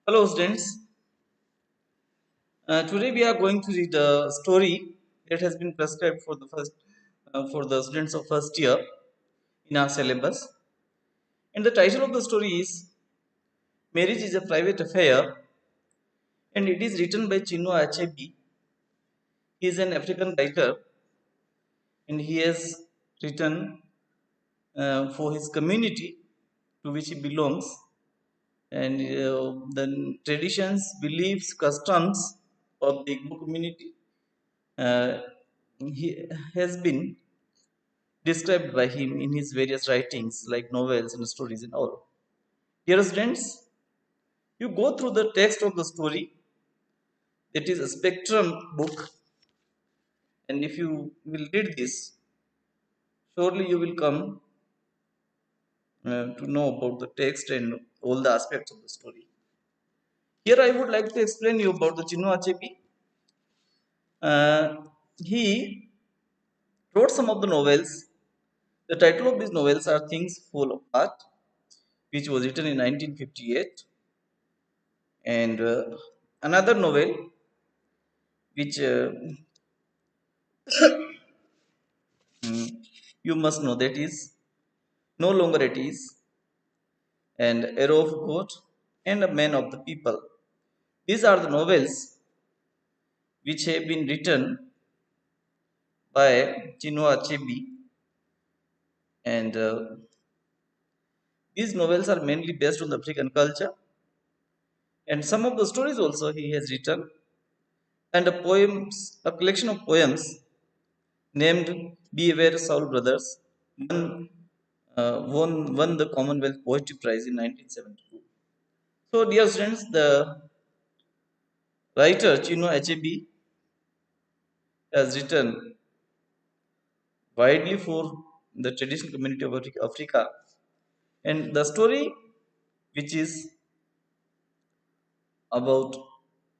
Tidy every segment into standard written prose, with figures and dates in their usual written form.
Hello, students. Today we are going to read a story that has been prescribed for the students of first year in our syllabus. And the title of the story is "Marriage is a Private Affair," and it is written by Chinua Achebe. He is an African writer, and he has written for his community to which he belongs, and the traditions, beliefs, customs of the Igbo community. Uh, he has been described by him in his various writings like novels and stories and all. Dear students, you go through the text of the story. It is a spectrum book, and if you will read this, surely you will come to know about the text and all the aspects of the story. Here, I would like to explain you about the Chinua Achebe. Uh, he wrote some of the novels. The title of these novels are Things Fall Apart, which was written in 1958, and another novel which you must know that is no longer at ease, and arrow of God, and a man of the people. These are the novels which have been written by Chinua Achebe, and these novels are mainly based on the African culture, and some of the stories also he has written, and a collection of poems named "Be Aware, Soul Brothers" won, won the Commonwealth Poetry Prize in 1972. So, dear students, the writer Chinua Achebe has written widely for the traditional community of Africa, and the story, which is about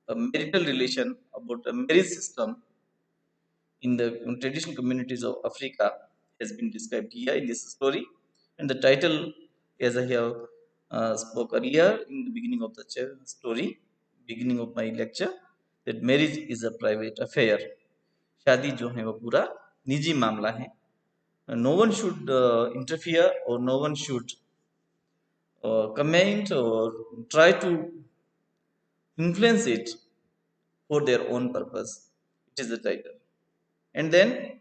a marital relation, about a marriage system in the traditional communities of Africa, has been described here in this story. And the title, as I have spoke earlier in the beginning of the story, beginning of my lecture, that marriage is a private affair. शादी जो है वो पूरा निजी मामला है. No one should interfere, or no one should comment or try to influence it for their own purpose. It is the title. And then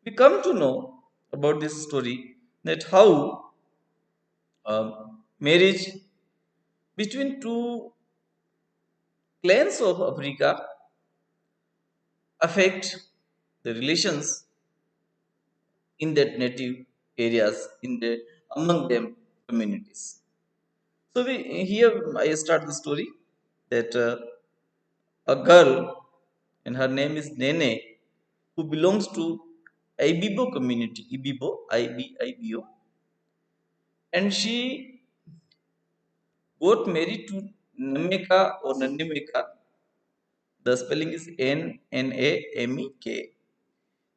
we come to know about this story, that how marriage between two clans of Africa affect the relations in that native areas, in the among them communities. So we here I start the story that a girl, and her name is Nene, who belongs to Ibibo community, Ibibo, Ibibo, and she got married to Nameka or Nanimeka. The spelling is Namek.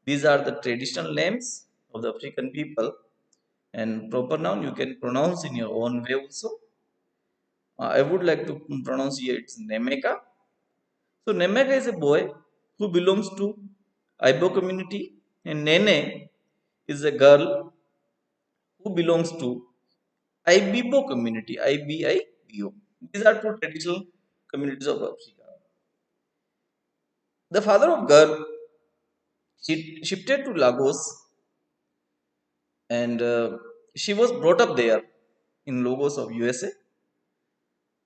These are the traditional names of the African people, and proper noun you can pronounce in your own way also. I would like to pronounce here it's Nemeka. So Nemeka is a boy who belongs to Ibo community, and Nene is a girl who belongs to Ibibo community, Ibibo. These are two traditional communities of Africa. The father of girl shifted to Lagos, and she was brought up there in Lagos of USA.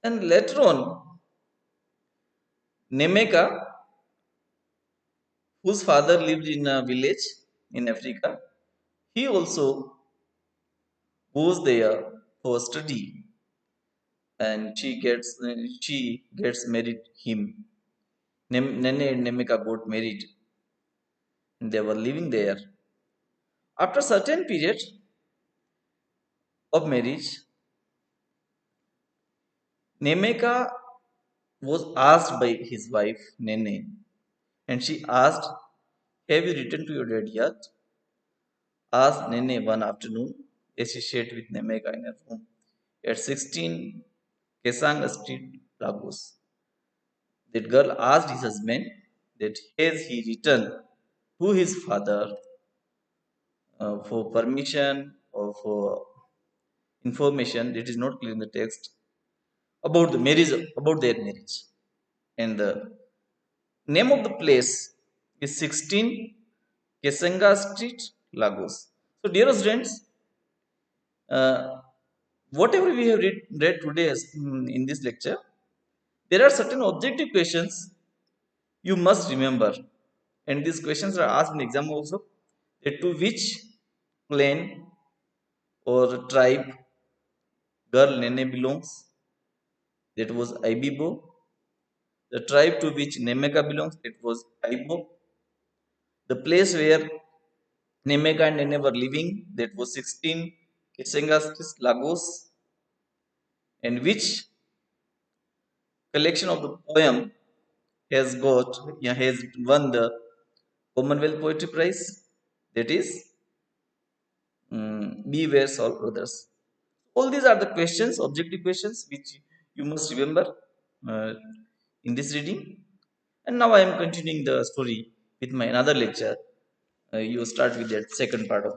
And later on, Nemeka, whose father lived in a village in Africa, he also goes there for study, and she gets married him. Nene and Nemeka got married, and they were living there. After certain period of marriage, Nemeka was asked by his wife Nene, and she asked, "Have you returned to your dad yet?" Asked Nene one afternoon as she sat with Nemeka in her room at 16 Kesanga Street. Lagos. That girl asked his husband that has he returned to his father for permission or for information that is not clear in the text about the marriage, about their marriage. And the name of the place is 16 Kesenga Street, Lagos. So, dear students, uh, whatever we have read today in this lecture, there are certain objective questions you must remember. And these questions are asked in exam also. That to which clan or tribe girl Nene belongs? That was Ibibo. The tribe to which Nemeka belongs, it was Aibo. The place where Nemeka and Nene were living, that was 16 Kisengas Lagos. And which collection of the poem has won the Commonwealth Poetry Prize? That is Beware Saul Brothers. All these are the questions, objective questions, which you must remember uh, in this reading. And now I am continuing the story with my another lecture. You start with that second part of